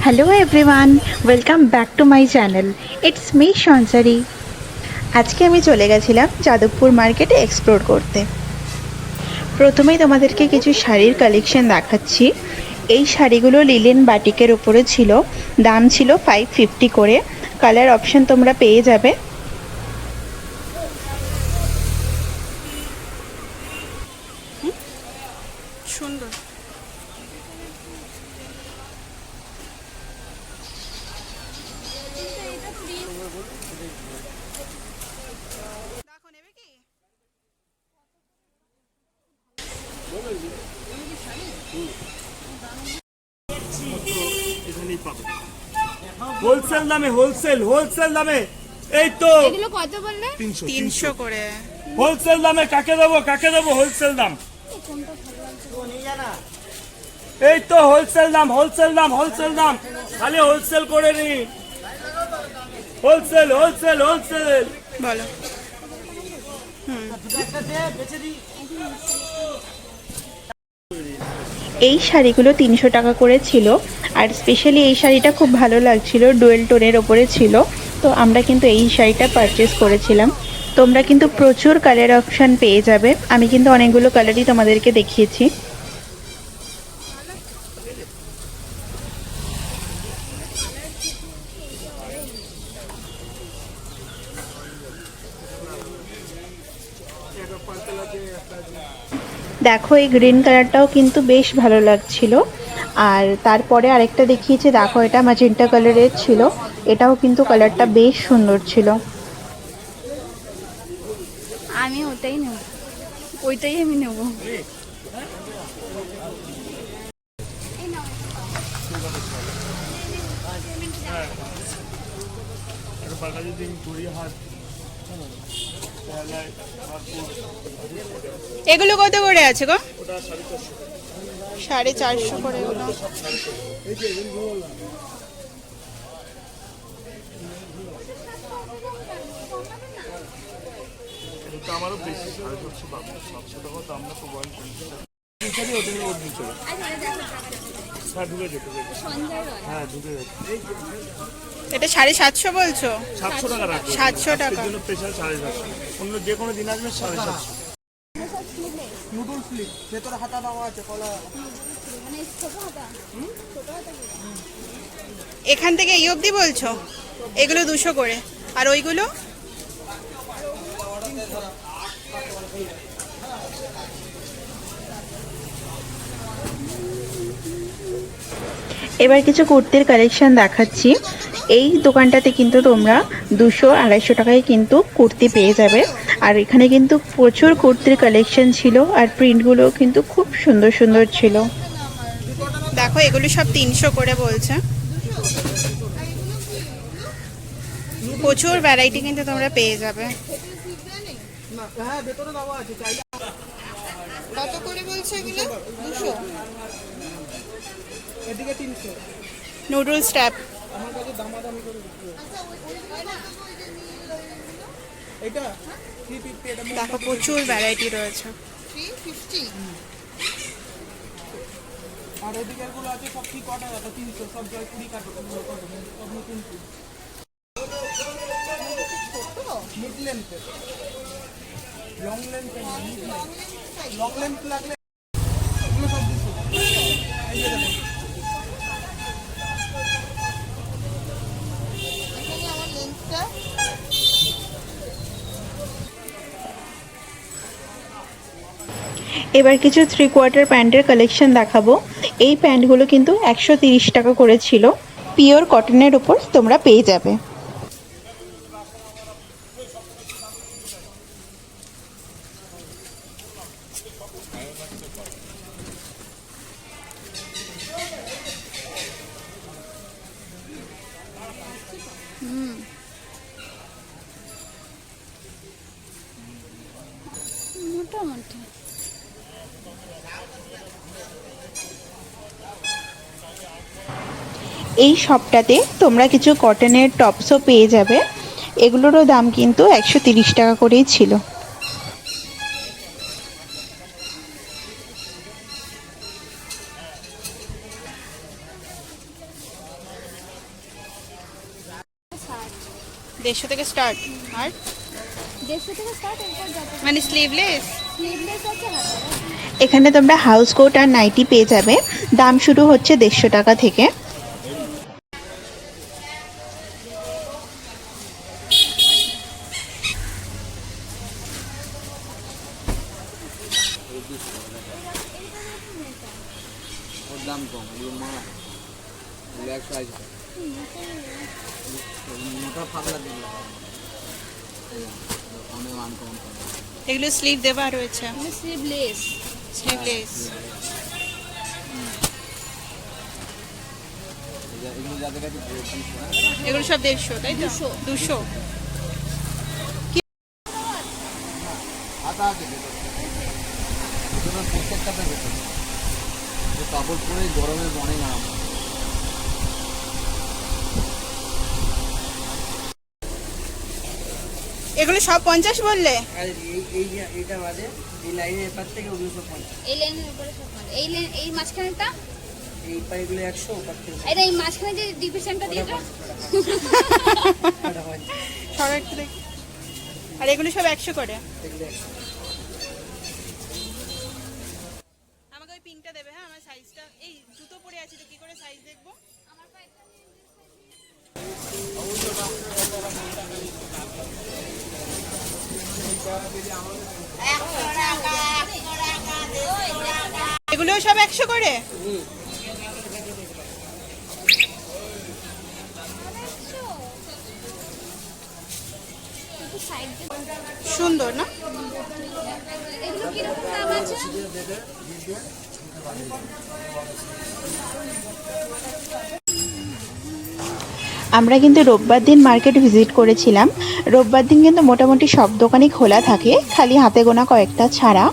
Hello everyone, welcome back to my channel. It's me Sanchari. আজকে আমি চলে গেছিলাম যাদবপুর মার্কেটে এক্সপ্লোর করতে। প্রথমেই তোমাদেরকে কিছু শাড়ির কালেকশন দেখাচ্ছি। এই শাড়িগুলো লিলেন বাটিকের ওপরে ছিল, দাম ছিল 550 করে। কালার অপশন তোমরা পেয়ে যাবে। সুন্দর। দেখো নেবে কি? হোলসেল দামে হোলসেল দামে এই তো এগুলো কত বললে? 300 করে। হোলসেল দামে কাকে দেবো হোলসেল দাম। এই তো হোলসেল দাম খালি হোলসেল করে নি। হোলসেল বলো। এই শাড়িগুলো 300 টাকা করে ছিল। আর স্পেশালি এই শাড়িটা খুব ভালো লাগছিল, ডুয়েল টোনের ওপরে ছিল। তো আমরা কিন্তু এই শাড়িটা পারচেস করেছিলাম। তোমরা কিন্তু প্রচুর কালার অপশান পেয়ে যাবে। আমি কিন্তু অনেকগুলো কালারই তোমাদেরকে দেখিয়েছি। দেখো এই গ্রিন কালারটাও কিন্তু বেশ ভালো লাগছিল। আর তারপরে আরেকটা দেখিয়েছি, দেখো এটা ম্যাজেন্টা কালারের ছিল। এটাও কিন্তু কালারটা বেশ সুন্দর ছিল। আমি ওটাই নেব, ওইটাই আমি নেব। এগুলো কত করে আছে গো? 450 করে এগুলো। আমারও বেশি 750 পাবো, 700 টাকা দাম না তো বল। এটা 750 বলছো? 700 টাকা রাখবো। 700 টাকা। জন্য স্পেশাল 750। অন্য যে কোনো দিন আসবে 750। নুডলস স্লিপ ভেতরে হাতা দেওয়া আছে কলা। মানে ছোট হাতা। এখান থেকে এই অবধি বলছো? এগুলো 200 করে। আর ওইগুলো? এবার কিছু কুর্তির কালেকশন দেখাচ্ছি। এই দোকানটাতে কিন্তু তোমরা 200-250 টাকায় কিন্তু কুর্তি পেয়ে যাবে। আর এখানে কিন্তু প্রচুর কুর্তির কালেকশন ছিল, আর প্রিন্টগুলো কিন্তু খুব সুন্দর সুন্দর ছিল। দেখো এগুলো সব 300 করে বলছে। প্রচুর ভ্যারাইটি কিন্তু তোমরা পেয়ে যাবে। কত করে বলছো এগুলো? 200। এদিকে 300। Noodles tap. আমার কাছে দামাদামি করে দিতে। এটা 350 এটা। দেখো প্রচুর ভ্যারাইটি রয়েছে। 350। আর এদিকে গুলো আছে সব কি কটা আছে 300, সব জয় 20 কাটো সব নতুন। Mid length, long length, long length লাগলে এগুলো সব 200। এই যে দেখো এখানে আমার লেন্সটা। এবার কিছু 3/4 প্যান্টের কালেকশন দেখাবো। এই প্যান্টগুলো কিন্তু 130 টাকা করে ছিল। পিওর কটনের উপর তোমরা পেয়ে যাবে। মোটামুটি। এই শপটাতে তোমরা কিছু কটনের টপসও পেয়ে যাবে। এগুলোরও দাম কিন্তু 130 টাকা করেই ছিল। 150 থেকে স্টার্ট। আর 150 থেকে স্টার্ট, এরপর যত মানে স্লিভলেস। স্লিভলেস আছে হাতে। এখানে তোমরা হাউস কোট আর নাইটি পেয়ে যাবে। দাম শুরু হচ্ছে 150 টাকা থেকে। ওর দাম কম, এগুলো মারা 180 টাকা। মোটা পাতলা দিন অনেক আনকমন। এগুলো স্লিভ দেওয়া রয়েছে, স্লিভলেস। স্লিভলেস। এগুলো যাদের কাছে এগুলো সব 150, তাই তো? 200। হাতা আছে ভেতরে, প্রত্যেকটাতে ভেতরে কাপড় পরে গরমে অনেক আরাম। এগুলো সব 50 বললে? আর এইটা বাদে এই লাইনের এপার থেকে ওগুলো সব 50। এই লাইনের উপরে সব মানে এই লাইন, এই মাঝখানেটা, এই পাইগুলো 100, ওপার থেকে এটা এই মাঝখানে যে ডিভিশনটা দিয়েছো ওটা 50। সব একটু দেখি। আর এগুলো সব 100 করে। এগুলো 100। আমাকে ওই পিঙ্কটা দেবে। হ্যাঁ, আমার সাইজটা, এই জুতো পরে আছি তো কি করে সাইজ দেখবো? এগুলো সব 100 করে। একটু সাইড দিয়ে। সুন্দর না? এগুলো কিরকম দাম আছে? আমরা কিন্তু রোববার দিন মার্কেট ভিজিট করেছিলাম। রোববার দিন কিন্তু মোটামুটি সব দোকানই খোলা থাকে, খালি হাতে গোনা কয়েকটা ছাড়া।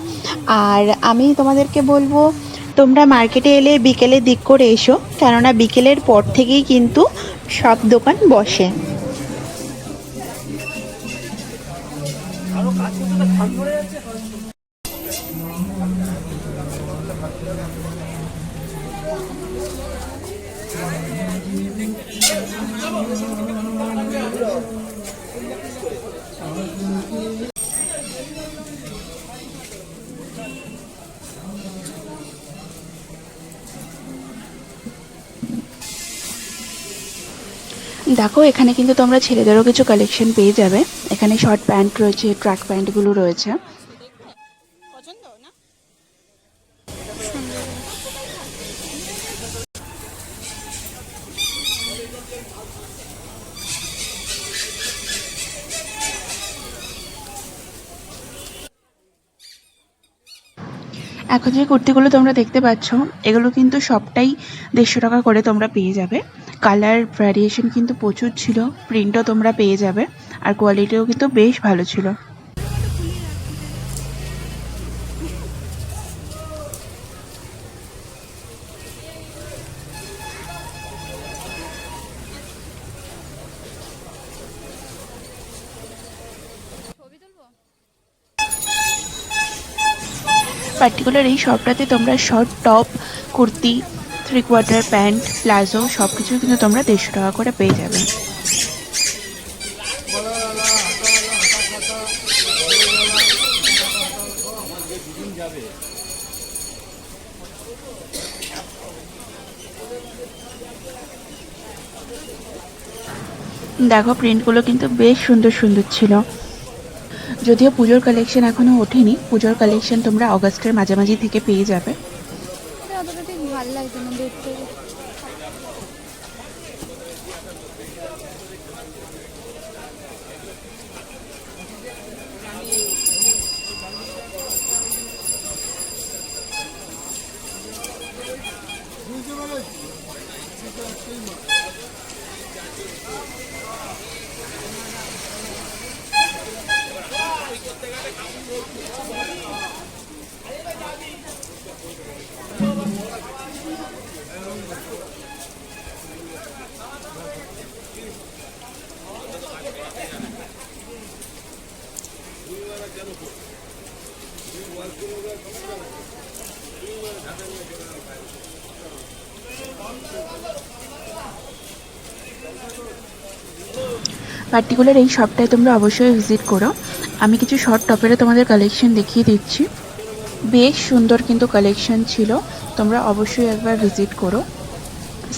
আর আমি তোমাদেরকে বলবো, তোমরা মার্কেটে এলে বিকেলের দিক করে এসো, কেননা বিকেলের পর থেকেই কিন্তু সব দোকান বসে। আরো কাজ করতে তো ঠান্ডা পড়ে যাচ্ছে। দেখো, এখানে কিন্তু তোমরা ছেলেদেরও কিছু কালেকশন পেয়ে যাবে। এখানে শর্ট প্যান্ট রয়েছে, ট্র্যাক প্যান্টগুলো রয়েছে। পছন্দ না? এখন যে কুর্তিগুলো তোমরা দেখতে পাচ্ছ, এগুলো কিন্তু সবটাই 150 টাকা করে তোমরা পেয়ে যাবে। কালার ভ্যারিয়েশন কিন্তু প্রচুর ছিল, প্রিন্টও তোমরা পেয়ে যাবে, আর কোয়ালিটিও কিন্তু বেশ ভালো ছিল। পার্টিকুলার এই শপটাতে তোমরা short top, kurti, 3/4 pant, palazzo সব কিছু কিন্তু তোমরা 150 টাকা করে পেয়ে যাবে। দেখো, প্রিন্টগুলো কিন্তু বেশ সুন্দর সুন্দর ছিল। যদিও পুজোর কালেকশন এখনো ওঠেনি, পুজোর কালেকশন তোমরা অগাস্টের মাঝামাঝি থেকে পেয়ে যাবে। অতটা ঠিক ভালো লাগছে না দূর থেকে। পার্টিকুলার এই শপটায় তোমরা অবশ্যই ভিজিট করো। আমি কিছু শর্ট টপেরও তোমাদের কালেকশন দেখিয়ে দিচ্ছি। বেশ সুন্দর কিন্তু কালেকশন ছিল, তোমরা অবশ্যই একবার ভিজিট করো।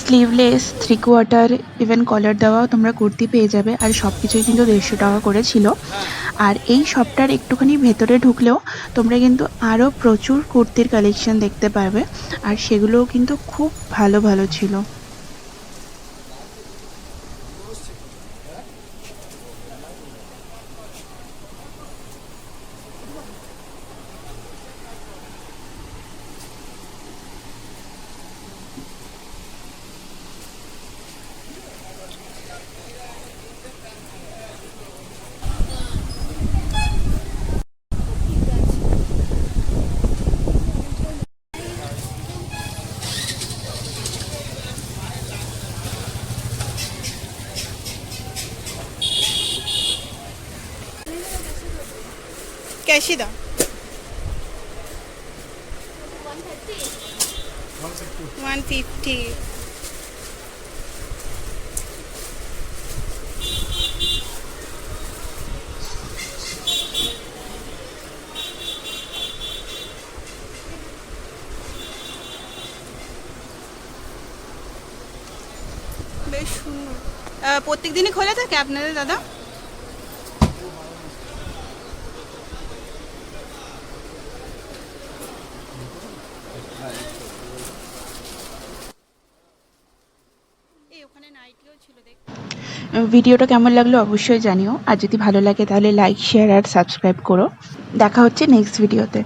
স্লিভলেস, 3/4, ইভেন কলার দেওয়াও তোমরা কুর্তি পেয়ে যাবে। আর সব কিছুই কিন্তু 150 টাকা করে ছিল। আর এই শপটার একটুখানি ভেতরে ঢুকলেও তোমরা কিন্তু আরও প্রচুর কুর্তির কালেকশন দেখতে পারবে, আর সেগুলোও কিন্তু খুব ভালো ভালো ছিল। कैशी दाम 150। বেশ সুন্দর। প্রত্যেক দিনই খোলা থাকে আপনাদের দাদা? এই ওখানে নাইটিও ছিল দেখ। ভিডিওটা কেমন লাগলো অবশ্যই জানিও, আর যদি ভালো লাগে তাহলে লাইক, শেয়ার আর সাবস্ক্রাইব করো। দেখা হচ্ছে নেক্সট ভিডিওতে।